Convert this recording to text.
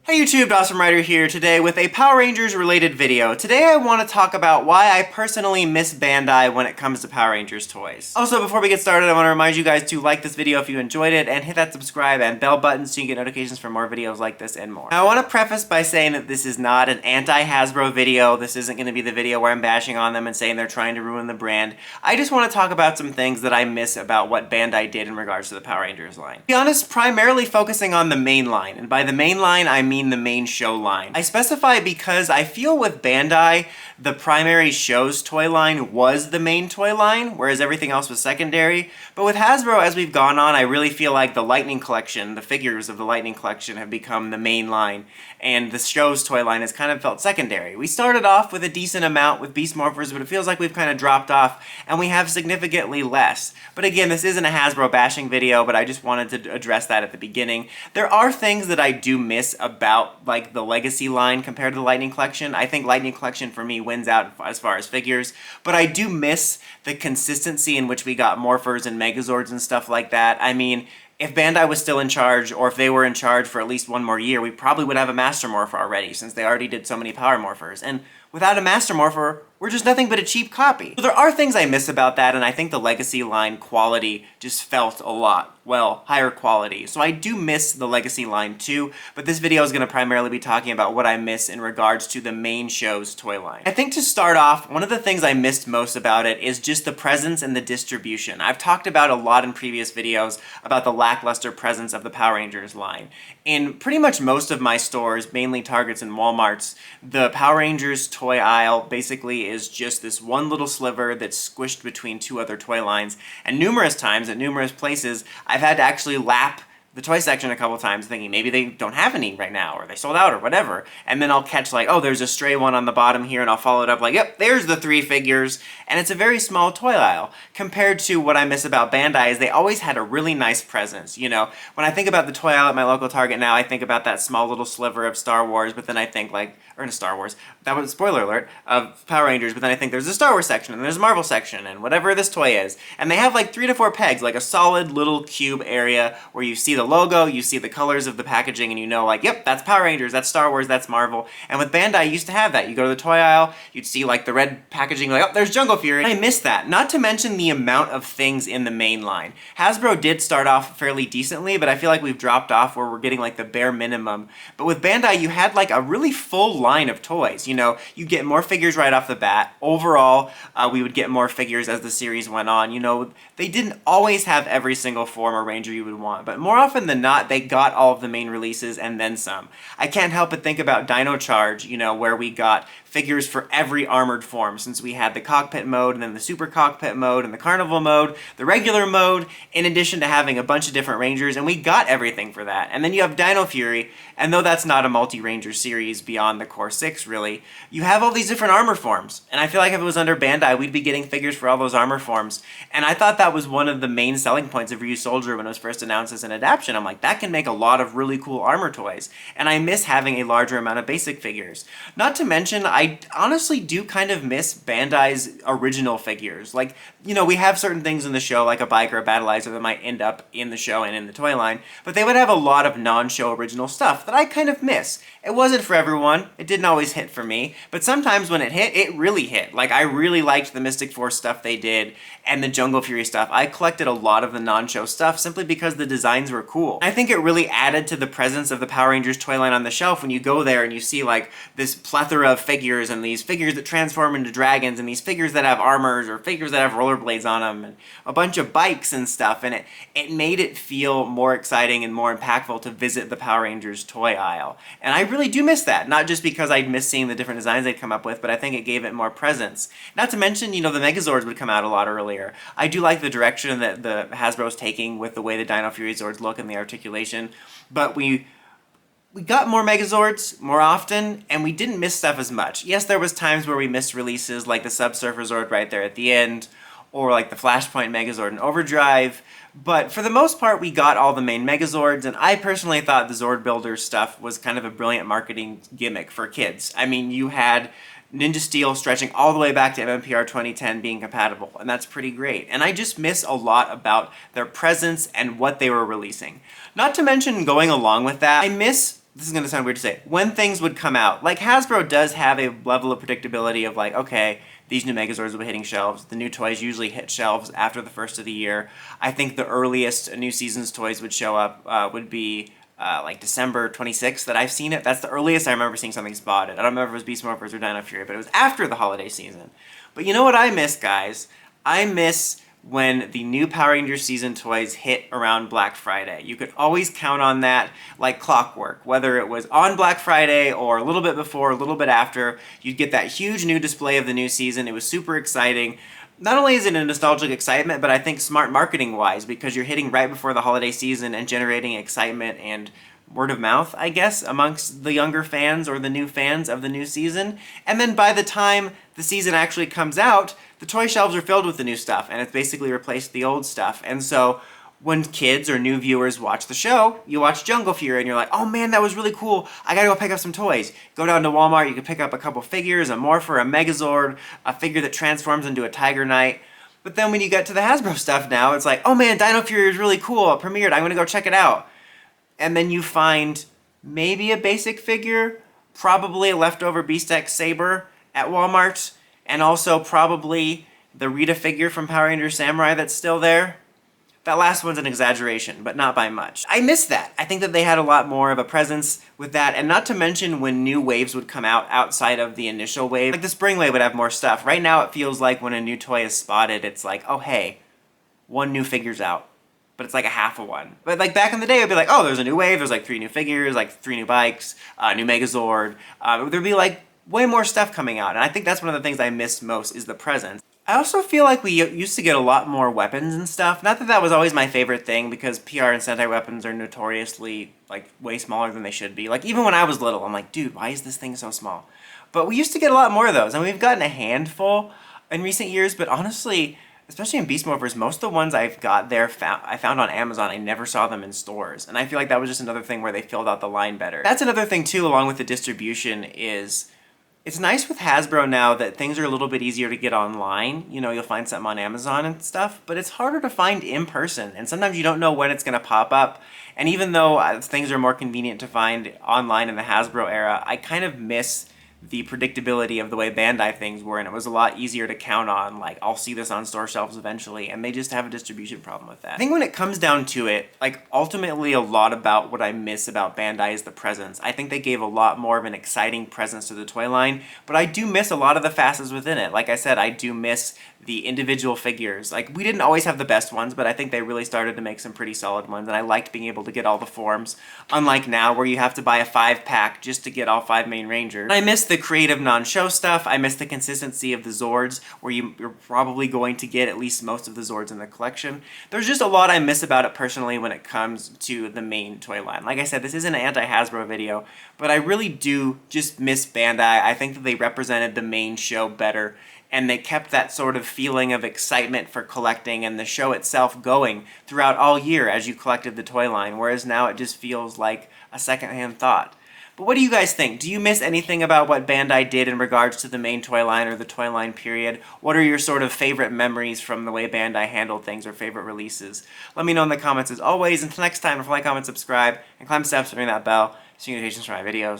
Hey YouTube, Awesome Rider here today with a Power Rangers related video. Today I want to talk about why I personally miss Bandai when it comes to Power Rangers toys. Also, before we get started, I want to remind you guys to like this video if you enjoyed it and hit that subscribe and bell button so you can get notifications for more videos like this and more. Now I want to preface by saying that this is not an anti-Hasbro video. This isn't going to be the video where I'm bashing on them and saying they're trying to ruin the brand. I just want to talk about some things that I miss about what Bandai did in regards to the Power Rangers line. To be honest, primarily focusing on the main line, and by the main line I mean the main show line. I specify because I feel with Bandai, the primary show's toy line was the main toy line, whereas everything else was secondary. But with Hasbro, as we've gone on, I really feel like the Lightning Collection, the figures of the Lightning Collection have become the main line, and the show's toy line has kind of felt secondary. We started off with a decent amount with Beast Morphers, but it feels like we've kind of dropped off, and we have significantly less. But again, this isn't a Hasbro bashing video, but I just wanted to address that at the beginning. There are things that I do miss about like the Legacy line compared to the Lightning Collection. I think Lightning Collection for me wins out as far as figures, but I do miss the consistency in which we got Morphers and Megazords and stuff like that. I mean, if Bandai was still in charge, or if they were in charge for at least one more year, we probably would have a Master Morpher already, since they already did so many Power Morphers. And without a Master Morpher, we're just nothing but a cheap copy. So there are things I miss about that, and I think the Legacy line quality just felt a lot, well, higher quality. So I do miss the Legacy line too, but this video is going to primarily be talking about what I miss in regards to the main show's toy line. I think to start off, one of the things I missed most about it is just the presence and the distribution. I've talked about a lot in previous videos about the lackluster presence of the Power Rangers line. In pretty much most of my stores, mainly Targets and Walmarts, the Power Rangers toy aisle basically is just this one little sliver that's squished between two other toy lines, and numerous times at numerous places I've had to actually lap the toy section a couple times thinking maybe they don't have any right now, or they sold out, or whatever, and then I'll catch like, oh, there's a stray one on the bottom here, and I'll follow it up like, yep, there's the 3 figures, and it's a very small toy aisle. Compared to what I miss about Bandai is they always had a really nice presence, you know? When I think about the toy aisle at my local Target now, I think about that small little sliver of Star Wars, but then I think like, or in Star Wars, that was, spoiler alert, of Power Rangers, but then I think there's a Star Wars section, and there's a Marvel section, and whatever this toy is. And they have like 3 to 4 pegs, like a solid little cube area where you see the logo, you see the colors of the packaging, and you know like, yep, that's Power Rangers, that's Star Wars, that's Marvel. And with Bandai, you used to have that. You go to the toy aisle, you'd see like the red packaging, like, oh, there's Jungle Fury. I miss that. Not to mention the amount of things in the main line. Hasbro did start off fairly decently, but I feel like we've dropped off where we're getting like the bare minimum. But with Bandai, you had like a really full line of toys. You know, you get more figures right off the bat. Overall, we would get more figures as the series went on. You know, they didn't always have every single form or ranger you would want, but more often than not, they got all of the main releases and then some. I can't help but think about Dino Charge, you know, where we got figures for every armored form, since we had the cockpit mode, and then the super cockpit mode, and the carnival mode, the regular mode, in addition to having a bunch of different rangers, and we got everything for that. And then you have Dino Fury, and though that's not a multi-ranger series beyond the core 6 really, you have all these different armor forms. And I feel like if it was under Bandai, we'd be getting figures for all those armor forms. And I thought that was one of the main selling points of Ryu Soldier when it was first announced as an adaptation. I'm like, that can make a lot of really cool armor toys. And I miss having a larger amount of basic figures. Not to mention, I honestly do kind of miss Bandai's original figures. Like, you know, we have certain things in the show, like a bike or a battleizer that might end up in the show and in the toy line, but they would have a lot of non-show original stuff that I kind of miss. It wasn't for everyone, it didn't always hit for me, but sometimes when it hit, it really hit. Like, I really liked the Mystic Force stuff they did, and the Jungle Fury stuff. I collected a lot of the non-show stuff simply because the designs were cool. I think it really added to the presence of the Power Rangers toy line on the shelf when you go there and you see like this plethora of figures, and these figures that transform into dragons, and these figures that have armors, or figures that have rollerblades on them, and a bunch of bikes and stuff, and it made it feel more exciting and more impactful to visit the Power Rangers toy aisle. And I really do miss that, not just because I miss seeing the different designs they'd come up with, but I think it gave it more presence. Not to mention, you know, the Megazords would come out a lot earlier. I do like the direction that the Hasbro's taking with the way the Dino Fury Zords look and the articulation, but we got more Megazords more often, and we didn't miss stuff as much. Yes, there was times where we missed releases, like the Subsurfer Zord right there at the end, or like the Flashpoint Megazord in Overdrive, but for the most part we got all the main Megazords, and I personally thought the Zord Builder stuff was kind of a brilliant marketing gimmick for kids. I mean, you had Ninja Steel stretching all the way back to mmpr 2010 being compatible, and that's pretty great. And I just miss a lot about their presence and what they were releasing. Not to mention, going along with that, I miss, this is going to sound weird to say, when things would come out. Like, Hasbro does have a level of predictability of like, okay, these new Megazords will be hitting shelves. The new toys usually hit shelves after the first of the year. I think the earliest new season's toys would show up would be like December 26th that I've seen it. That's the earliest I remember seeing something spotted. I don't remember if it was Beast Morphers or Dino Fury, but it was after the holiday season. But you know what I miss, guys? I miss when the new Power Rangers season toys hit around Black Friday. You could always count on that like clockwork. Whether it was on Black Friday or a little bit before, a little bit after, you'd get that huge new display of the new season. It was super exciting. Not only is it a nostalgic excitement, but I think smart marketing-wise, because you're hitting right before the holiday season and generating excitement and word of mouth, I guess, amongst the younger fans or the new fans of the new season. And then by the time the season actually comes out, the toy shelves are filled with the new stuff, and it's basically replaced the old stuff. And so when kids or new viewers watch the show, you watch Jungle Fury and you're like, oh man, that was really cool. I gotta go pick up some toys. Go down to Walmart, you can pick up a couple figures, a Morpher, a Megazord, a figure that transforms into a Tiger Knight. But then when you get to the Hasbro stuff now, it's like, oh man, Dino Fury is really cool. It premiered. I'm gonna go check it out. And then you find maybe a basic figure, probably a leftover Beast X Saber at Walmart, and also probably the Rita figure from Power Rangers Samurai that's still there. That last one's an exaggeration, but not by much. I miss that. I think that they had a lot more of a presence with that, and not to mention when new waves would come out outside of the initial wave. Like the spring wave would have more stuff. Right now it feels like when a new toy is spotted, it's like, oh hey, one new figure's out. But it's like a half of one. But like back in the day, it'd be like, oh, there's a new wave, there's like 3 new figures, like 3 new bikes, new Megazord. There'd be like way more stuff coming out, and I think that's one of the things I miss most is the presence. I also feel like we used to get a lot more weapons and stuff. Not that that was always my favorite thing, because PR and Sentai weapons are notoriously like way smaller than they should be. Like even when I was little, I'm like, dude, why is this thing so small? But we used to get a lot more of those, and we've gotten a handful in recent years, but honestly, especially in Beast Morphers, most of the ones I've got there I found on Amazon. I never saw them in stores, and I feel like that was just another thing where they filled out the line better. That's another thing too, along with the distribution, is it's nice with Hasbro now that things are a little bit easier to get online. You know, you'll find something on Amazon and stuff, but it's harder to find in person, and sometimes you don't know when it's gonna pop up. And even though things are more convenient to find online in the Hasbro era, I kind of miss the predictability of the way Bandai things were, and it was a lot easier to count on, like, I'll see this on store shelves eventually, and they just have a distribution problem with that. I think when it comes down to it, like, ultimately a lot about what I miss about Bandai is the presence. I think they gave a lot more of an exciting presence to the toy line, but I do miss a lot of the facets within it. Like I said, I do miss the individual figures. Like, we didn't always have the best ones, but I think they really started to make some pretty solid ones, and I liked being able to get all the forms, unlike now where you have to buy a 5-pack just to get all 5 main Rangers. I miss the creative non-show stuff. I miss the consistency of the Zords, where you're probably going to get at least most of the Zords in the collection. There's just a lot I miss about it personally when it comes to the main toy line. Like I said, this isn't an anti-Hasbro video, but I really do just miss Bandai. I think that they represented the main show better, and they kept that sort of feeling of excitement for collecting and the show itself going throughout all year as you collected the toy line, whereas now it just feels like a secondhand thought. But what do you guys think? Do you miss anything about what Bandai did in regards to the main toy line or the toy line period? What are your sort of favorite memories from the way Bandai handled things or favorite releases? Let me know in the comments as always. Until next time, don't forget to like, comment, subscribe, and climb the steps and ring that bell so you get notifications for my videos.